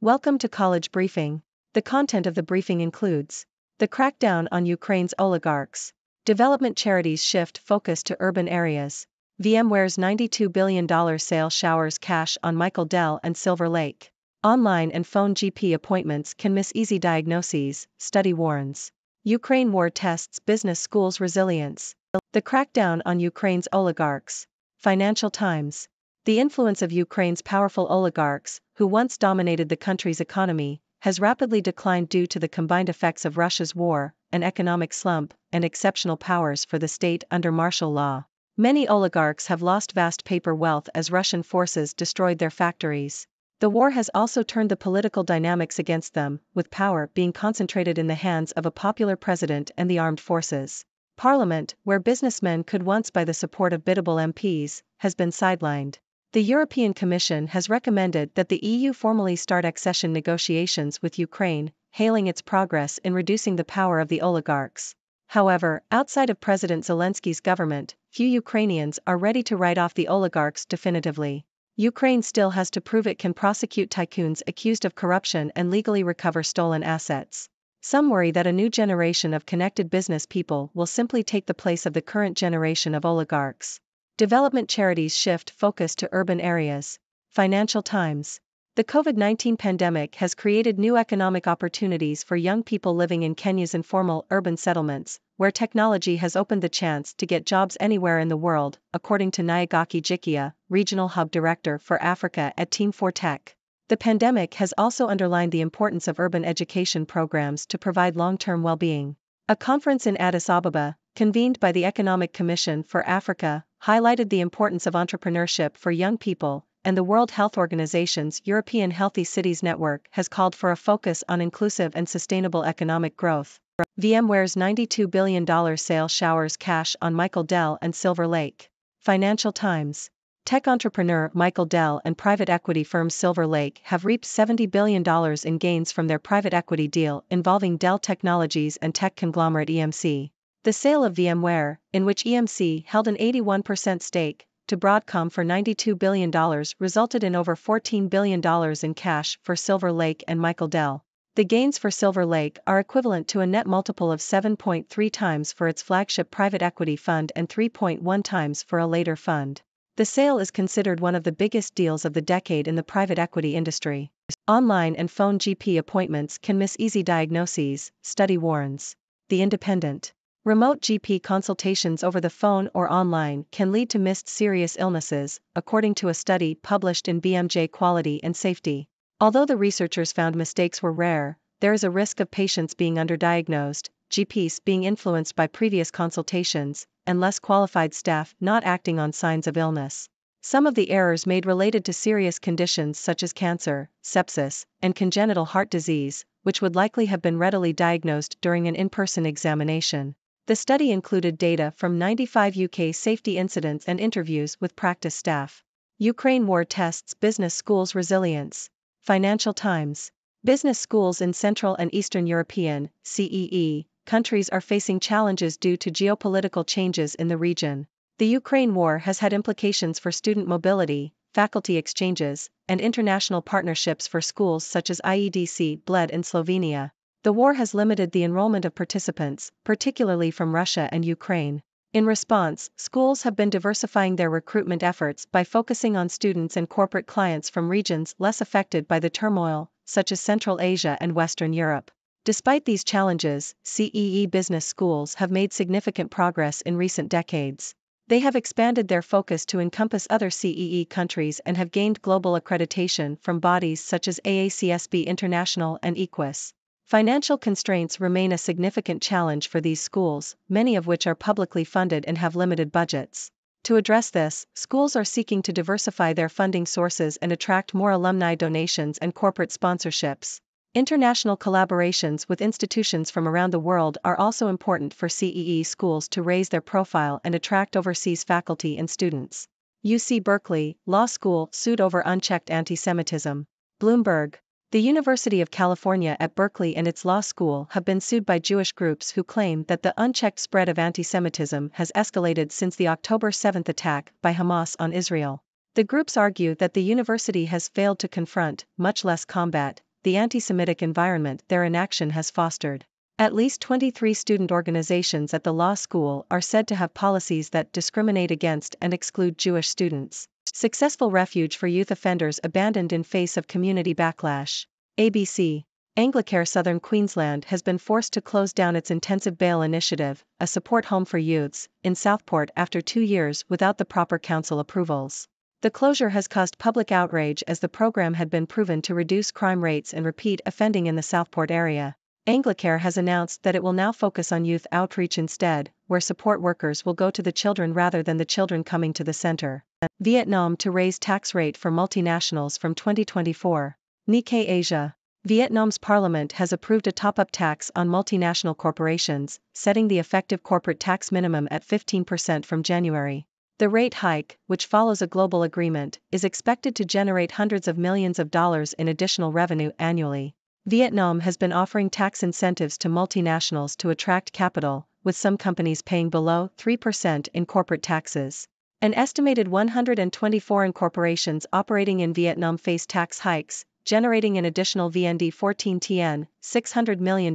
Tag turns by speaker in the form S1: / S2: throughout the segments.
S1: Welcome to College Briefing. The content of the briefing includes the crackdown on Ukraine's oligarchs, development charities shift focus to urban areas, VMware's $92 billion sale showers cash on Michael Dell and Silver Lake, online and phone GP appointments can miss easy diagnoses, study warns. Ukraine war tests business schools' resilience. The crackdown on Ukraine's oligarchs. Financial Times. The influence of Ukraine's powerful oligarchs, who once dominated the country's economy, has rapidly declined due to the combined effects of Russia's war, an economic slump, and exceptional powers for the state under martial law. Many oligarchs have lost vast paper wealth as Russian forces destroyed their factories. The war has also turned the political dynamics against them, with power being concentrated in the hands of a popular president and the armed forces. Parliament, where businessmen could once buy the support of biddable MPs, has been sidelined. The European Commission has recommended that the EU formally start accession negotiations with Ukraine, hailing its progress in reducing the power of the oligarchs. However, outside of President Zelensky's government, few Ukrainians are ready to write off the oligarchs definitively. Ukraine still has to prove it can prosecute tycoons accused of corruption and legally recover stolen assets. Some worry that a new generation of connected business people will simply take the place of the current generation of oligarchs. Development charities shift focus to urban areas. Financial Times. The COVID-19 pandemic has created new economic opportunities for young people living in Kenya's informal urban settlements, where technology has opened the chance to get jobs anywhere in the world, according to Nyagaki Jikia, Regional Hub Director for Africa at Team 4 Tech. The pandemic has also underlined the importance of urban education programs to provide long-term well-being. A conference in Addis Ababa, convened by the Economic Commission for Africa, highlighted the importance of entrepreneurship for young people, and the World Health Organization's European Healthy Cities Network has called for a focus on inclusive and sustainable economic growth. VMware's $92 billion sale showers cash on Michael Dell and Silver Lake. Financial Times. Tech entrepreneur Michael Dell and private equity firm Silver Lake have reaped $70 billion in gains from their private equity deal involving Dell Technologies and tech conglomerate EMC. The sale of VMware, in which EMC held an 81% stake, to Broadcom for $92 billion resulted in over $14 billion in cash for Silver Lake and Michael Dell. The gains for Silver Lake are equivalent to a net multiple of 7.3 times for its flagship private equity fund and 3.1 times for a later fund. The sale is considered one of the biggest deals of the decade in the private equity industry. Online and phone GP appointments can miss easy diagnoses, study warns. The Independent. Remote GP consultations over the phone or online can lead to missed serious illnesses, according to a study published in BMJ Quality and Safety. Although the researchers found mistakes were rare, there is a risk of patients being underdiagnosed, GPs being influenced by previous consultations, and less qualified staff not acting on signs of illness. Some of the errors made related to serious conditions such as cancer, sepsis, and congenital heart disease, which would likely have been readily diagnosed during an in-person examination. The study included data from 95 UK safety incidents and interviews with practice staff. Ukraine war tests business schools' resilience. Financial Times. Business schools in Central and Eastern European (CEE) countries are facing challenges due to geopolitical changes in the region. The Ukraine war has had implications for student mobility, faculty exchanges, and international partnerships for schools such as IEDC Bled in Slovenia. The war has limited the enrollment of participants, particularly from Russia and Ukraine. In response, schools have been diversifying their recruitment efforts by focusing on students and corporate clients from regions less affected by the turmoil, such as Central Asia and Western Europe. Despite these challenges, CEE business schools have made significant progress in recent decades. They have expanded their focus to encompass other CEE countries and have gained global accreditation from bodies such as AACSB International and EQUIS. Financial constraints remain a significant challenge for these schools, many of which are publicly funded and have limited budgets. To address this, schools are seeking to diversify their funding sources and attract more alumni donations and corporate sponsorships. International collaborations with institutions from around the world are also important for CEE schools to raise their profile and attract overseas faculty and students. UC Berkeley Law School sued over unchecked anti-Semitism. Bloomberg. The University of California at Berkeley and its law school have been sued by Jewish groups who claim that the unchecked spread of anti-Semitism has escalated since the October 7 attack by Hamas on Israel. The groups argue that the university has failed to confront, much less combat, the anti-Semitic environment their inaction has fostered. At least 23 student organizations at the law school are said to have policies that discriminate against and exclude Jewish students. Successful refuge for youth offenders abandoned in face of community backlash. ABC. Anglicare Southern Queensland has been forced to close down its intensive bail initiative, a support home for youths, in Southport after 2 years without the proper council approvals. The closure has caused public outrage as the program had been proven to reduce crime rates and repeat offending in the Southport area. Anglicare has announced that it will now focus on youth outreach instead, where support workers will go to the children rather than the children coming to the center. Vietnam to raise tax rate for multinationals from 2024. Nikkei Asia. Vietnam's parliament has approved a top-up tax on multinational corporations, setting the effective corporate tax minimum at 15% from January. The rate hike, which follows a global agreement, is expected to generate hundreds of millions of dollars in additional revenue annually. Vietnam has been offering tax incentives to multinationals to attract capital, with some companies paying below 3% in corporate taxes. An estimated 120 foreign corporations operating in Vietnam face tax hikes, generating an additional VND 14 TN, $600 million,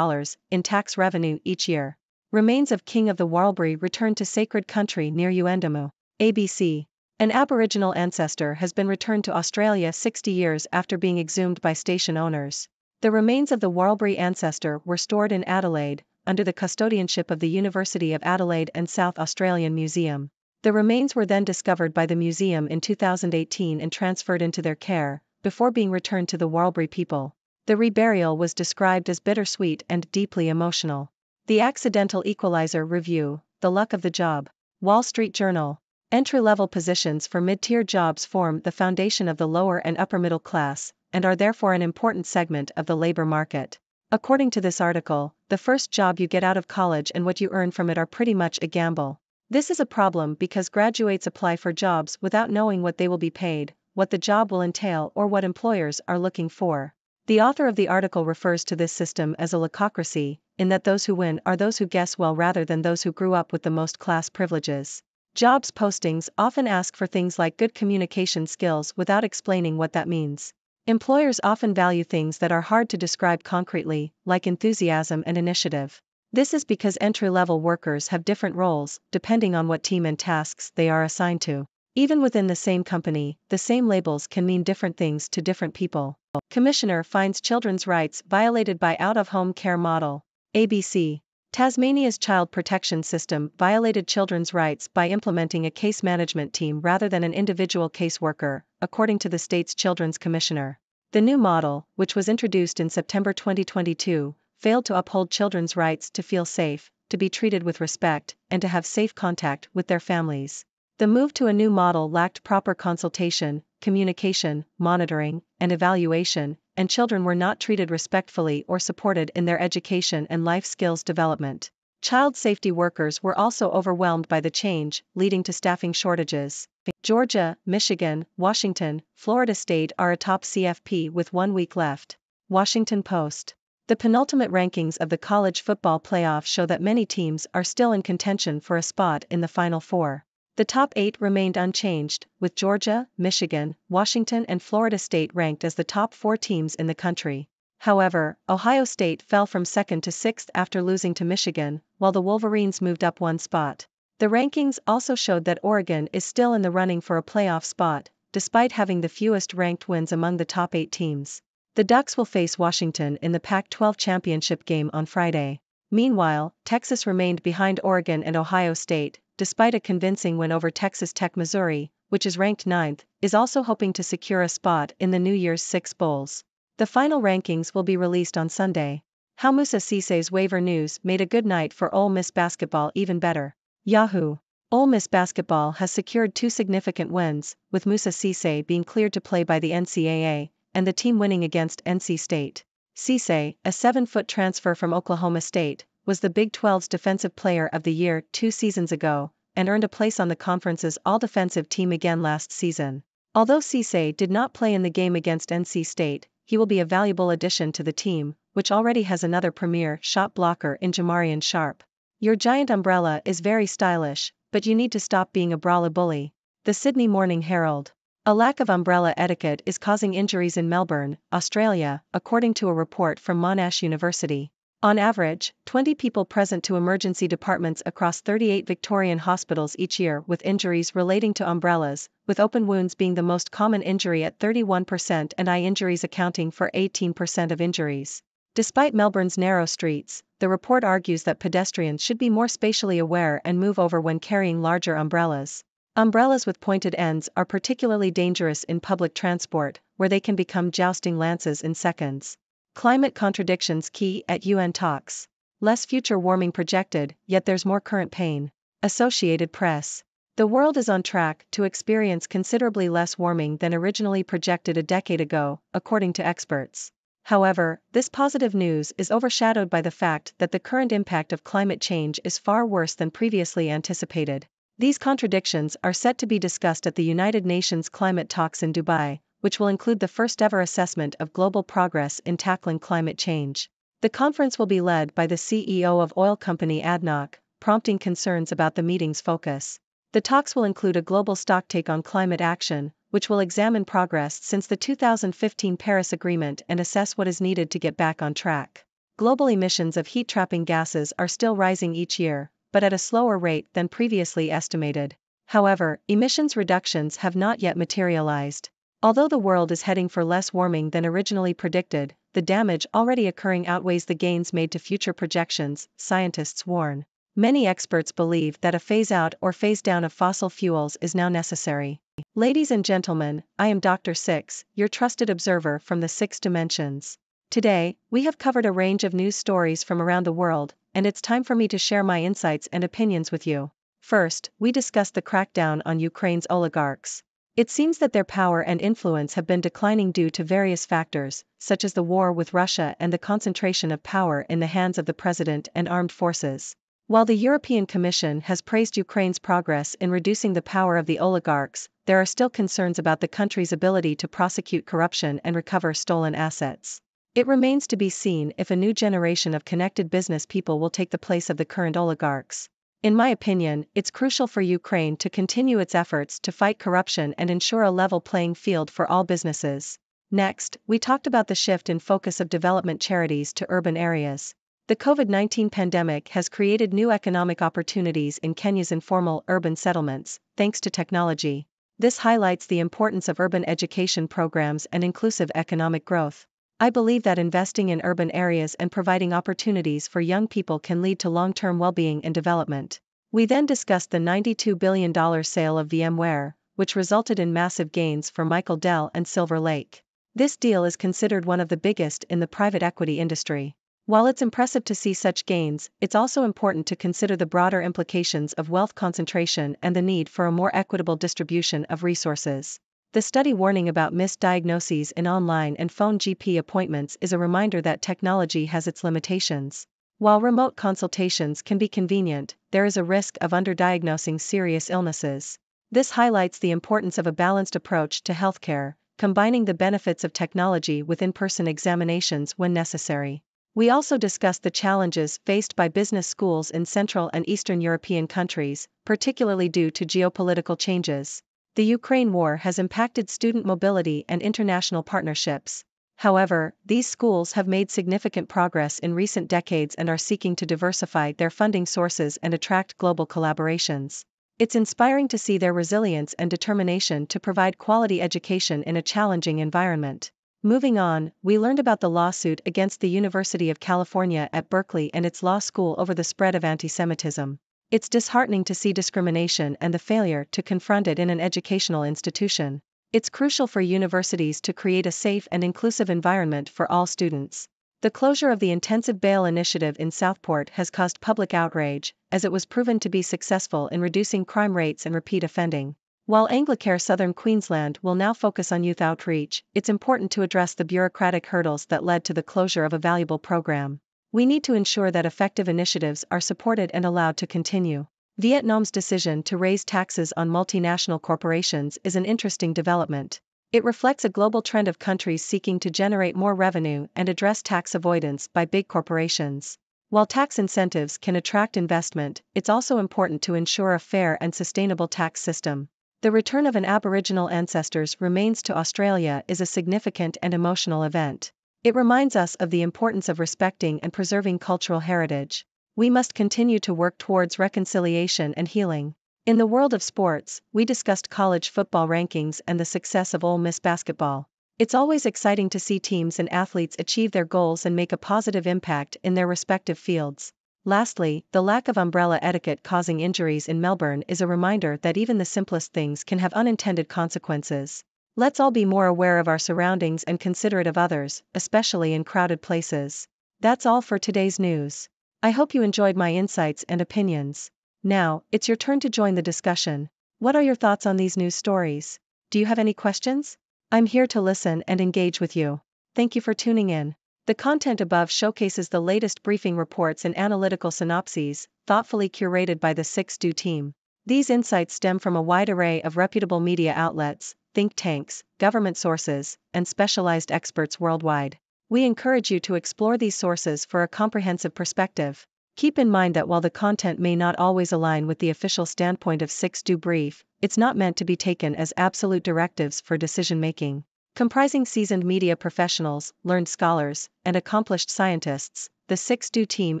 S1: in tax revenue each year. Remains of King of the Warlberry returned to sacred country near Yuendamu. ABC. An Aboriginal ancestor has been returned to Australia 60 years after being exhumed by station owners. The remains of the Warlberry ancestor were stored in Adelaide, under the custodianship of the University of Adelaide and South Australian Museum. The remains were then discovered by the museum in 2018 and transferred into their care, before being returned to the Warlberry people. The reburial was described as bittersweet and deeply emotional. The Accidental Equalizer Review, the luck of the job. Wall Street Journal. Entry-level positions for mid-tier jobs form the foundation of the lower and upper middle class, and are therefore an important segment of the labor market. According to this article, the first job you get out of college and what you earn from it are pretty much a gamble. This is a problem because graduates apply for jobs without knowing what they will be paid, what the job will entail, or what employers are looking for. The author of the article refers to this system as a lococracy, in that those who win are those who guess well rather than those who grew up with the most class privileges. Jobs postings often ask for things like good communication skills without explaining what that means. Employers often value things that are hard to describe concretely, like enthusiasm and initiative. This is because entry-level workers have different roles, depending on what team and tasks they are assigned to. Even within the same company, the same labels can mean different things to different people. Commissioner finds children's rights violated by out-of-home care model. ABC. Tasmania's child protection system violated children's rights by implementing a case management team rather than an individual caseworker, according to the state's children's commissioner. The new model, which was introduced in September 2022, failed to uphold children's rights to feel safe, to be treated with respect, and to have safe contact with their families. The move to a new model lacked proper consultation, communication, monitoring, and evaluation, and children were not treated respectfully or supported in their education and life skills development. Child safety workers were also overwhelmed by the change, leading to staffing shortages. Georgia, Michigan, Washington, Florida State are atop CFP with 1 week left. Washington Post. The penultimate rankings of the college football playoff show that many teams are still in contention for a spot in the Final Four. The top 8 remained unchanged, with Georgia, Michigan, Washington and Florida State ranked as the top 4 teams in the country. However, Ohio State fell from 2nd to 6th after losing to Michigan, while the Wolverines moved up 1 spot. The rankings also showed that Oregon is still in the running for a playoff spot, despite having the fewest ranked wins among the top 8 teams. The Ducks will face Washington in the Pac-12 championship game on Friday. Meanwhile, Texas remained behind Oregon and Ohio State, despite a convincing win over Texas Tech. Missouri, which is ranked 9th, is also hoping to secure a spot in the New Year's Six Bowls. The final rankings will be released on Sunday. How Moussa Cissé's waiver news made a good night for Ole Miss basketball even better. Yahoo! Ole Miss basketball has secured 2 significant wins, with Moussa Cissé being cleared to play by the NCAA, and the team winning against NC State. Cissé, a 7-foot transfer from Oklahoma State, was the Big 12's Defensive Player of the Year 2 seasons ago, and earned a place on the conference's all-defensive team again last season. Although Cissé did not play in the game against NC State, he will be a valuable addition to the team, which already has another premier shot blocker in Jamarian Sharp. Your giant umbrella is very stylish, but you need to stop being a brawler bully. The Sydney Morning Herald. A lack of umbrella etiquette is causing injuries in Melbourne, Australia, according to a report from Monash University. On average, 20 people present to emergency departments across 38 Victorian hospitals each year with injuries relating to umbrellas, with open wounds being the most common injury at 31% and eye injuries accounting for 18% of injuries. Despite Melbourne's narrow streets, the report argues that pedestrians should be more spatially aware and move over when carrying larger umbrellas. Umbrellas with pointed ends are particularly dangerous in public transport, where they can become jousting lances in seconds. Climate contradictions key at UN talks. Less future warming projected, yet there's more current pain. Associated Press. The world is on track to experience considerably less warming than originally projected a decade ago, according to experts. However, this positive news is overshadowed by the fact that the current impact of climate change is far worse than previously anticipated. These contradictions are set to be discussed at the United Nations climate talks in Dubai, which will include the first-ever assessment of global progress in tackling climate change. The conference will be led by the CEO of oil company ADNOC, prompting concerns about the meeting's focus. The talks will include a global stocktake on climate action, which will examine progress since the 2015 Paris Agreement and assess what is needed to get back on track. Global emissions of heat-trapping gases are still rising each year, but at a slower rate than previously estimated. However, emissions reductions have not yet materialized. Although the world is heading for less warming than originally predicted, the damage already occurring outweighs the gains made to future projections, scientists warn. Many experts believe that a phase-out or phase-down of fossil fuels is now necessary. Ladies and gentlemen, I am Dr. Six, your trusted observer from the 6 dimensions. Today, we have covered a range of news stories from around the world, and it's time for me to share my insights and opinions with you. First, we discuss the crackdown on Ukraine's oligarchs. It seems that their power and influence have been declining due to various factors, such as the war with Russia and the concentration of power in the hands of the president and armed forces. While the European Commission has praised Ukraine's progress in reducing the power of the oligarchs, there are still concerns about the country's ability to prosecute corruption and recover stolen assets. It remains to be seen if a new generation of connected business people will take the place of the current oligarchs. In my opinion, it's crucial for Ukraine to continue its efforts to fight corruption and ensure a level playing field for all businesses. Next, we talked about the shift in focus of development charities to urban areas. The COVID-19 pandemic has created new economic opportunities in Kenya's informal urban settlements, thanks to technology. This highlights the importance of urban education programs and inclusive economic growth. I believe that investing in urban areas and providing opportunities for young people can lead to long-term well-being and development. We then discussed the $92 billion sale of VMware, which resulted in massive gains for Michael Dell and Silver Lake. This deal is considered one of the biggest in the private equity industry. While it's impressive to see such gains, it's also important to consider the broader implications of wealth concentration and the need for a more equitable distribution of resources. The study warning about misdiagnoses in online and phone GP appointments is a reminder that technology has its limitations. While remote consultations can be convenient, there is a risk of underdiagnosing serious illnesses. This highlights the importance of a balanced approach to healthcare, combining the benefits of technology with in-person examinations when necessary. We also discussed the challenges faced by business schools in Central and Eastern European countries, particularly due to geopolitical changes. The Ukraine war has impacted student mobility and international partnerships. However, these schools have made significant progress in recent decades and are seeking to diversify their funding sources and attract global collaborations. It's inspiring to see their resilience and determination to provide quality education in a challenging environment. Moving on, we learned about the lawsuit against the University of California at Berkeley and its law school over the spread of anti-Semitism. It's disheartening to see discrimination and the failure to confront it in an educational institution. It's crucial for universities to create a safe and inclusive environment for all students. The closure of the Intensive Bail Initiative in Southport has caused public outrage, as it was proven to be successful in reducing crime rates and repeat offending. While Anglicare Southern Queensland will now focus on youth outreach, it's important to address the bureaucratic hurdles that led to the closure of a valuable program. We need to ensure that effective initiatives are supported and allowed to continue. Vietnam's decision to raise taxes on multinational corporations is an interesting development. It reflects a global trend of countries seeking to generate more revenue and address tax avoidance by big corporations. While tax incentives can attract investment, it's also important to ensure a fair and sustainable tax system. The return of an Aboriginal ancestors remains to Australia is a significant and emotional event. It reminds us of the importance of respecting and preserving cultural heritage. We must continue to work towards reconciliation and healing. In the world of sports, we discussed college football rankings and the success of Ole Miss basketball. It's always exciting to see teams and athletes achieve their goals and make a positive impact in their respective fields. Lastly, the lack of umbrella etiquette causing injuries in Melbourne is a reminder that even the simplest things can have unintended consequences. Let's all be more aware of our surroundings and considerate of others, especially in crowded places. That's all for today's news. I hope you enjoyed my insights and opinions. Now, it's your turn to join the discussion. What are your thoughts on these news stories? Do you have any questions? I'm here to listen and engage with you. Thank you for tuning in. The content above showcases the latest briefing reports and analytical synopses, thoughtfully curated by the 6Do team. These insights stem from a wide array of reputable media outlets, think tanks, government sources, and specialized experts worldwide. We encourage you to explore these sources for a comprehensive perspective. Keep in mind that while the content may not always align with the official standpoint of 6Do Brief, it's not meant to be taken as absolute directives for decision-making. Comprising seasoned media professionals, learned scholars, and accomplished scientists, the 6Do team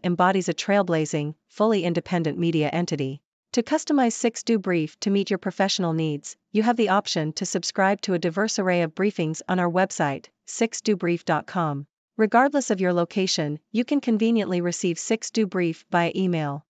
S1: embodies a trailblazing, fully independent media entity. To customize 6Do Brief to meet your professional needs, you have the option to subscribe to a diverse array of briefings on our website, 6dobrief.com. Regardless of your location, you can conveniently receive 6Do Brief via email.